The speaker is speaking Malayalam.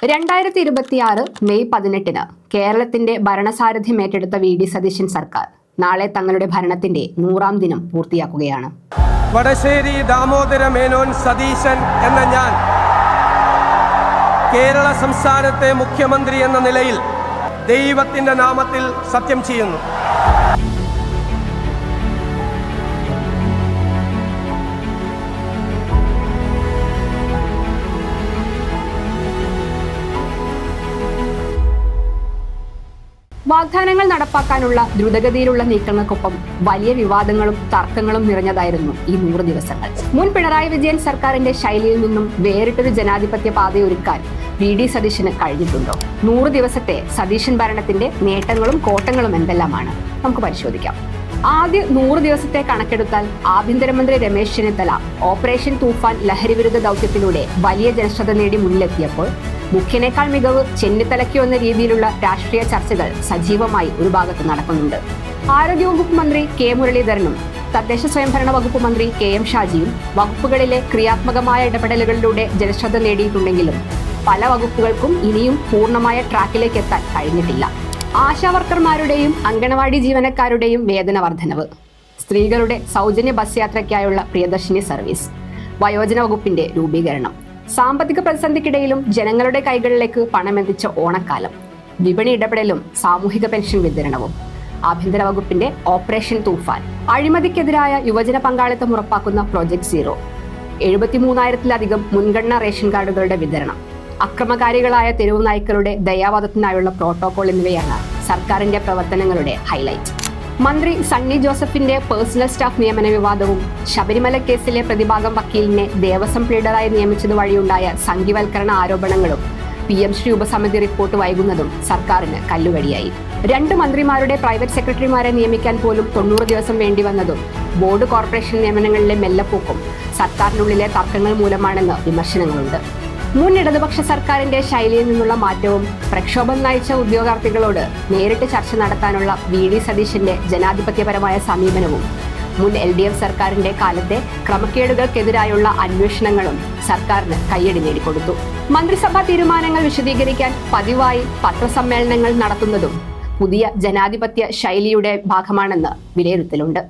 2026 മെയ് 18 കേരളത്തിന്റെ ഭരണസാരഥ്യം ഏറ്റെടുത്ത വി.ഡി. സതീശൻ സർക്കാർ നാളെ തങ്ങളുടെ ഭരണത്തിന്റെ 100ാം ദിനം പൂർത്തിയാക്കുകയാണ്. വടശ്ശേരി ദാമോദര മേനോൻ സതീശൻ എന്ന ഞാൻ കേരള സംസ്ഥാനത്തെ മുഖ്യമന്ത്രി എന്ന നിലയിൽ ദൈവത്തിന്റെ നാമത്തിൽ സത്യം ചെയ്യുന്നു. വാഗ്ദാനങ്ങൾ നടപ്പാക്കാനുള്ള ദ്രുതഗതിയിലുള്ള നീക്കങ്ങൾക്കൊപ്പം വലിയ വിവാദങ്ങളും തർക്കങ്ങളും നിറഞ്ഞതായിരുന്നു ഈ 100 ദിവസങ്ങൾ. മുൻ പിണറായി വിജയൻ സർക്കാരിന്റെ ശൈലിയിൽ നിന്നും വേറിട്ടൊരു ജനാധിപത്യ പാതയൊരുക്കാൻ വി.ഡി. സതീശന് കഴിഞ്ഞിട്ടുണ്ടോ? 100 ദിവസത്തെ സതീശൻ ഭരണത്തിന്റെ നേട്ടങ്ങളും കോട്ടങ്ങളും എന്തെല്ലാമാണ് നമുക്ക് പരിശോധിക്കാം. ആദ്യ 100 ദിവസത്തെ കണക്കെടുത്താൽ ആഭ്യന്തരമന്ത്രി രമേശ് ചെന്നിത്തല ഓപ്പറേഷൻ തൂഫാൻ ലഹരിവിരുദ്ധ ദൗത്യത്തിലൂടെ വലിയ ജനശ്രദ്ധ നേടി മുന്നിലെത്തിയപ്പോൾ മുഖ്യനേക്കാൾ മികവ് ചെന്നിത്തലയ്ക്കോ എന്ന രീതിയിലുള്ള രാഷ്ട്രീയ ചർച്ചകൾ സജീവമായി ഒരു ഭാഗത്ത് നടക്കുന്നുണ്ട്. ആരോഗ്യവകുപ്പ് മന്ത്രി കെ മുരളീധരനും തദ്ദേശ സ്വയംഭരണ വകുപ്പ് മന്ത്രി കെ.എം. ഷാജിയും വകുപ്പുകളിലെ ക്രിയാത്മകമായ ഇടപെടലുകളിലൂടെ ജനശ്രദ്ധ നേടിയിട്ടുണ്ടെങ്കിലും പല വകുപ്പുകൾക്കും ഇനിയും പൂർണ്ണമായ ട്രാക്കിലേക്ക് എത്താൻ കഴിഞ്ഞിട്ടില്ല. ആശാവർക്കർമാരുടെയും അങ്കണവാടി ജീവനക്കാരുടെയും വേതന വർധനവ്, സ്ത്രീകളുടെ സൗജന്യ ബസ് യാത്രയ്ക്കായുള്ള പ്രിയദർശിനി സർവീസ്, വയോജന വകുപ്പിന്റെ രൂപീകരണം, സാമ്പത്തിക പ്രതിസന്ധിക്കിടയിലും ജനങ്ങളുടെ കൈകളിലേക്ക് പണമെത്തിച്ച ഓണക്കാലം, വിപണി ഇടപെടലും സാമൂഹിക പെൻഷൻ വിതരണവും, ആഭ്യന്തര വകുപ്പിന്റെ ഓപ്പറേഷൻ തൂഫാൻ, അഴിമതിക്കെതിരായ യുവജന പങ്കാളിത്തം ഉറപ്പാക്കുന്ന പ്രോജക്ട് സീറോ, 73,000-ലധികം മുൻഗണനാ റേഷൻ കാർഡുകളുടെ വിതരണം, അക്രമകാരികളായ തെരുവ് നായ്ക്കളുടെ ദയാവധത്തിനായുള്ള പ്രോട്ടോകോൾ എന്നിവയാണ് സർക്കാരിന്റെ പ്രവർത്തനങ്ങളുടെ ഹൈലൈറ്റ്. മന്ത്രി സണ്ണി ജോസഫിന്റെ പേഴ്സണൽ സ്റ്റാഫ് നിയമന വിവാദവും ശബരിമല കേസിലെ പ്രതിഭാഗം വക്കീലിനെ ദേവസ്വം പ്ലീഡറായി നിയമിച്ചത് വഴിയുണ്ടായ സംഘിവൽക്കരണ ആരോപണങ്ങളും PM ശ്രീ ഉപസമിതി റിപ്പോർട്ട് വൈകുന്നതും സർക്കാരിന് കല്ലുകടിയായി. 2 മന്ത്രിമാരുടെ പ്രൈവറ്റ് സെക്രട്ടറിമാരെ നിയമിക്കാൻ പോലും 90 ദിവസം വേണ്ടിവന്നതും ബോർഡ് കോർപ്പറേഷൻ നിയമനങ്ങളിലെ മെല്ലപ്പോക്കും സർക്കാരിനുള്ളിലെ തർക്കങ്ങൾ മൂലമാണെന്ന് വിമർശനങ്ങളുണ്ട്. മുൻ ഇടതുപക്ഷ സർക്കാരിന്റെ ശൈലിയിൽ നിന്നുള്ള മാറ്റവും പ്രക്ഷോഭം നയിച്ച ഉദ്യോഗാർത്ഥികളോട് നേരിട്ട് ചർച്ച നടത്താനുള്ള വി.ഡി. സതീശന്റെ ജനാധിപത്യപരമായ സമീപനവും മുൻ LDF സർക്കാരിന്റെ കാലത്തെ ക്രമക്കേടുകൾക്കെതിരായുള്ള അന്വേഷണങ്ങളും സർക്കാരിന് കയ്യടി നേടിക്കൊടുത്തു. മന്ത്രിസഭാ തീരുമാനങ്ങൾ വിശദീകരിക്കാൻ പതിവായി പത്രസമ്മേളനങ്ങൾ നടത്തുന്നതും പുതിയ ജനാധിപത്യ ശൈലിയുടെ ഭാഗമാണെന്ന് വിലയിരുത്തലുണ്ട്.